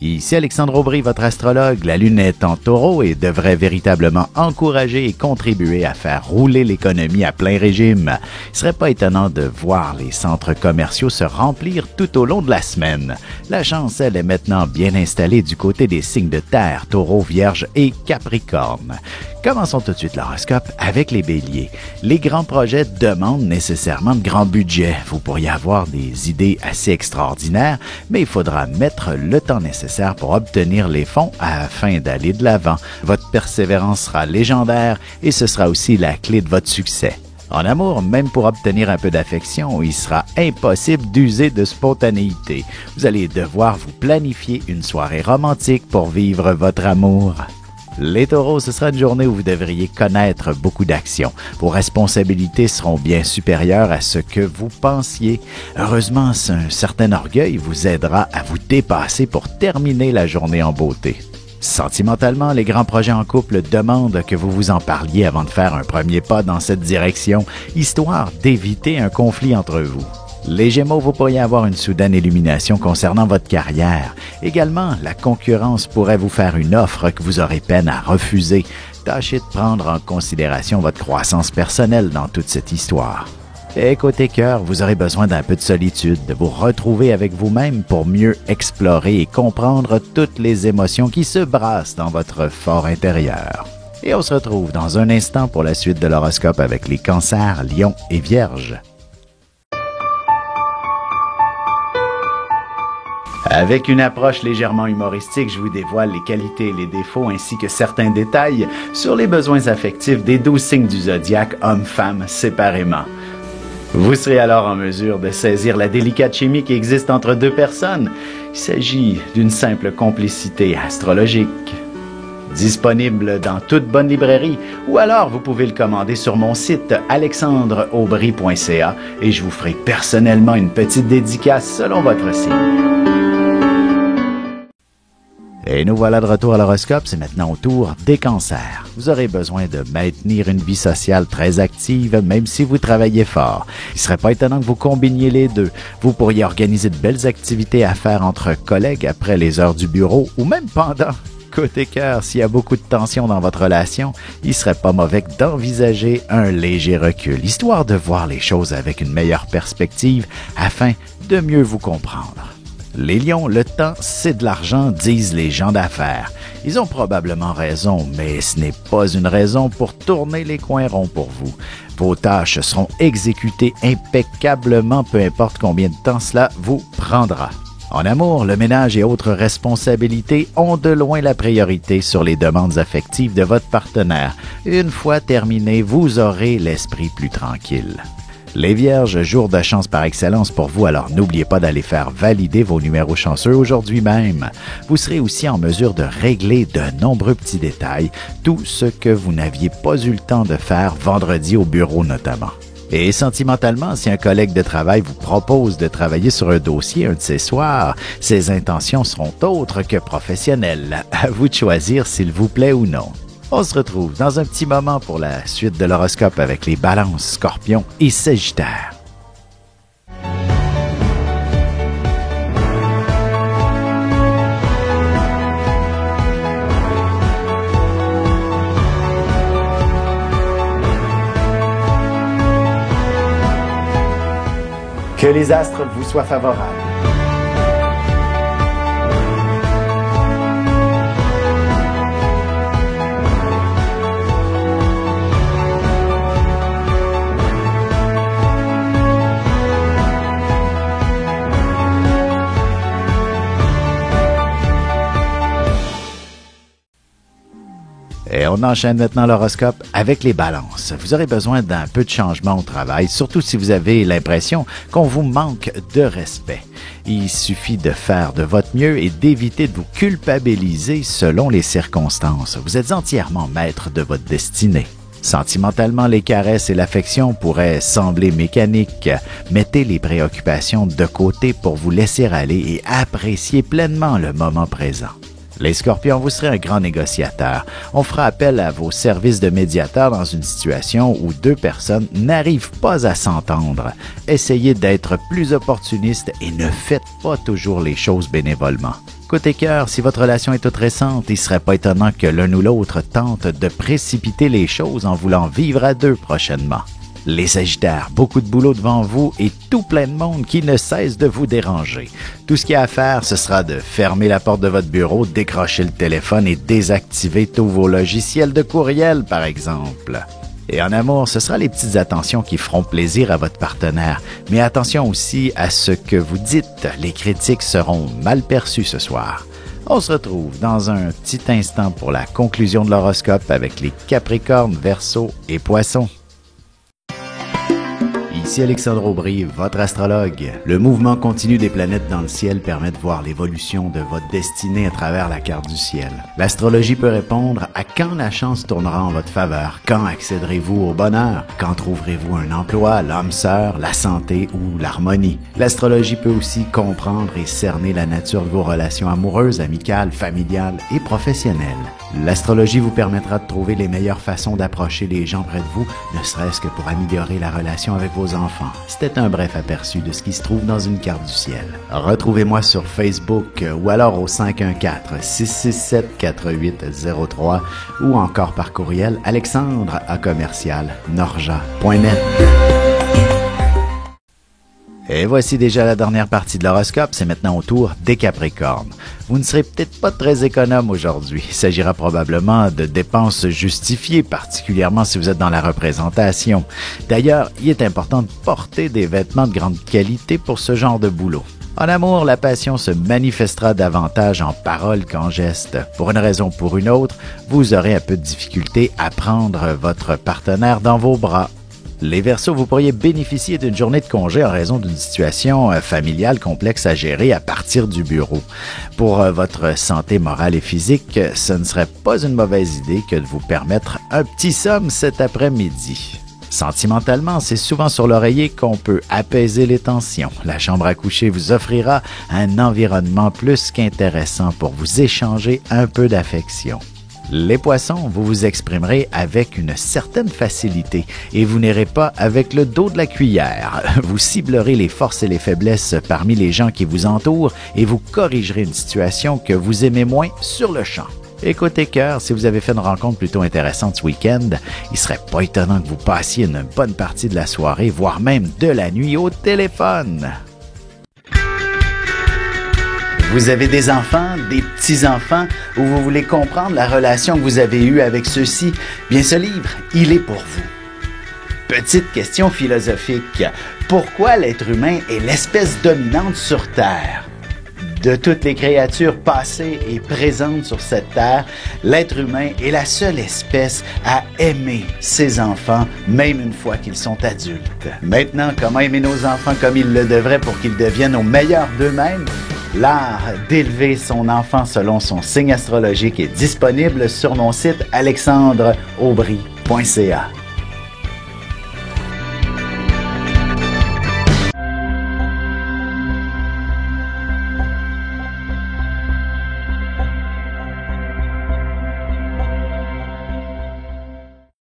Ici Alexandre Aubry, votre astrologue. La lune est en taureau et devrait véritablement encourager et contribuer à faire rouler l'économie à plein régime. Il ne serait pas étonnant de voir les centres commerciaux se remplir tout au long de la semaine. La chance, elle, est maintenant bien installée du côté des signes de terre, taureau, vierge et capricorne. Commençons tout de suite l'horoscope avec les béliers. Les grands projets demandent nécessairement de grands budgets. Vous pourriez avoir des idées assez extraordinaires, mais il faudra mettre le temps nécessaire pour obtenir les fonds afin d'aller de l'avant. Votre persévérance sera légendaire et ce sera aussi la clé de votre succès. En amour, même pour obtenir un peu d'affection, il sera impossible d'user de spontanéité. Vous allez devoir vous planifier une soirée romantique pour vivre votre amour. Les taureaux, ce sera une journée où vous devriez connaître beaucoup d'actions. Vos responsabilités seront bien supérieures à ce que vous pensiez. Heureusement, un certain orgueil vous aidera à vous dépasser pour terminer la journée en beauté. Sentimentalement, les grands projets en couple demandent que vous vous en parliez avant de faire un premier pas dans cette direction, histoire d'éviter un conflit entre vous. Les Gémeaux, vous pourriez avoir une soudaine illumination concernant votre carrière. Également, la concurrence pourrait vous faire une offre que vous aurez peine à refuser. Tâchez de prendre en considération votre croissance personnelle dans toute cette histoire. Et côté cœur, vous aurez besoin d'un peu de solitude, de vous retrouver avec vous-même pour mieux explorer et comprendre toutes les émotions qui se brassent dans votre fort intérieur. Et on se retrouve dans un instant pour la suite de l'horoscope avec les cancers, lions et vierges. Avec une approche légèrement humoristique, je vous dévoile les qualités et les défauts ainsi que certains détails sur les besoins affectifs des 12 signes du zodiaque, hommes-femmes, séparément. Vous serez alors en mesure de saisir la délicate chimie qui existe entre deux personnes. Il s'agit d'une simple complicité astrologique. Disponible dans toute bonne librairie ou alors vous pouvez le commander sur mon site alexandreaubry.ca et je vous ferai personnellement une petite dédicace selon votre signe. Et nous voilà de retour à l'horoscope, c'est maintenant au tour des cancers. Vous aurez besoin de maintenir une vie sociale très active, même si vous travaillez fort. Il ne serait pas étonnant que vous combiniez les deux. Vous pourriez organiser de belles activités à faire entre collègues après les heures du bureau ou même pendant. Côté cœur, s'il y a beaucoup de tension dans votre relation, il ne serait pas mauvais d'envisager un léger recul, histoire de voir les choses avec une meilleure perspective afin de mieux vous comprendre. Les lions, le temps, c'est de l'argent, disent les gens d'affaires. Ils ont probablement raison, mais ce n'est pas une raison pour tourner les coins ronds pour vous. Vos tâches seront exécutées impeccablement, peu importe combien de temps cela vous prendra. En amour, le ménage et autres responsabilités ont de loin la priorité sur les demandes affectives de votre partenaire. Une fois terminé, vous aurez l'esprit plus tranquille. Les Vierges, jour de chance par excellence pour vous, alors n'oubliez pas d'aller faire valider vos numéros chanceux aujourd'hui même. Vous serez aussi en mesure de régler de nombreux petits détails, tout ce que vous n'aviez pas eu le temps de faire vendredi au bureau notamment. Et sentimentalement, si un collègue de travail vous propose de travailler sur un dossier un de ces soirs, ses intentions seront autres que professionnelles. À vous de choisir s'il vous plaît ou non. On se retrouve dans un petit moment pour la suite de l'horoscope avec les balances, scorpions et sagittaires. Que les astres vous soient favorables. Et on enchaîne maintenant l'horoscope avec les balances. Vous aurez besoin d'un peu de changement au travail, surtout si vous avez l'impression qu'on vous manque de respect. Il suffit de faire de votre mieux et d'éviter de vous culpabiliser selon les circonstances. Vous êtes entièrement maître de votre destinée. Sentimentalement, les caresses et l'affection pourraient sembler mécaniques. Mettez les préoccupations de côté pour vous laisser aller et apprécier pleinement le moment présent. Les Scorpions, vous serez un grand négociateur. On fera appel à vos services de médiateur dans une situation où deux personnes n'arrivent pas à s'entendre. Essayez d'être plus opportuniste et ne faites pas toujours les choses bénévolement. Côté cœur, si votre relation est toute récente, il serait pas étonnant que l'un ou l'autre tente de précipiter les choses en voulant vivre à deux prochainement. Les Sagittaires, beaucoup de boulot devant vous et tout plein de monde qui ne cesse de vous déranger. Tout ce qu'il y a à faire, ce sera de fermer la porte de votre bureau, décrocher le téléphone et désactiver tous vos logiciels de courriel, par exemple. Et en amour, ce sera les petites attentions qui feront plaisir à votre partenaire. Mais attention aussi à ce que vous dites. Les critiques seront mal perçues ce soir. On se retrouve dans un petit instant pour la conclusion de l'horoscope avec les Capricornes, Verseaux et Poissons. Ici Alexandre Aubry, votre astrologue. Le mouvement continu des planètes dans le ciel permet de voir l'évolution de votre destinée à travers la carte du ciel. L'astrologie peut répondre à quand la chance tournera en votre faveur, quand accéderez-vous au bonheur, quand trouverez-vous un emploi, l'âme sœur, la santé ou l'harmonie. L'astrologie peut aussi comprendre et cerner la nature de vos relations amoureuses, amicales, familiales et professionnelles. L'astrologie vous permettra de trouver les meilleures façons d'approcher les gens près de vous, ne serait-ce que pour améliorer la relation avec vos enfants. C'était un bref aperçu de ce qui se trouve dans une carte du ciel. Retrouvez-moi sur Facebook ou alors au 514-667-4803 ou encore par courriel alexandre@norja.net. Et voici déjà la dernière partie de l'horoscope, c'est maintenant au tour des Capricornes. Vous ne serez peut-être pas très économe aujourd'hui. Il s'agira probablement de dépenses justifiées, particulièrement si vous êtes dans la représentation. D'ailleurs, il est important de porter des vêtements de grande qualité pour ce genre de boulot. En amour, la passion se manifestera davantage en paroles qu'en gestes. Pour une raison ou pour une autre, vous aurez un peu de difficulté à prendre votre partenaire dans vos bras. Les Verseaux, vous pourriez bénéficier d'une journée de congé en raison d'une situation familiale complexe à gérer à partir du bureau. Pour votre santé morale et physique, ce ne serait pas une mauvaise idée que de vous permettre un petit somme cet après-midi. Sentimentalement, c'est souvent sur l'oreiller qu'on peut apaiser les tensions. La chambre à coucher vous offrira un environnement plus qu'intéressant pour vous échanger un peu d'affection. Les Poissons, vous vous exprimerez avec une certaine facilité et vous n'irez pas avec le dos de la cuillère. Vous ciblerez les forces et les faiblesses parmi les gens qui vous entourent et vous corrigerez une situation que vous aimez moins sur le champ. Et côté cœur, si vous avez fait une rencontre plutôt intéressante ce week-end, il serait pas étonnant que vous passiez une bonne partie de la soirée, voire même de la nuit au téléphone. Vous avez des enfants, des petits-enfants, ou vous voulez comprendre la relation que vous avez eue avec ceux-ci? Bien, ce livre, il est pour vous. Petite question philosophique. Pourquoi l'être humain est l'espèce dominante sur Terre? De toutes les créatures passées et présentes sur cette terre, l'être humain est la seule espèce à aimer ses enfants, même une fois qu'ils sont adultes. Maintenant, comment aimer nos enfants comme ils le devraient pour qu'ils deviennent au meilleur d'eux-mêmes? L'art d'élever son enfant selon son signe astrologique est disponible sur mon site alexandreaubry.ca.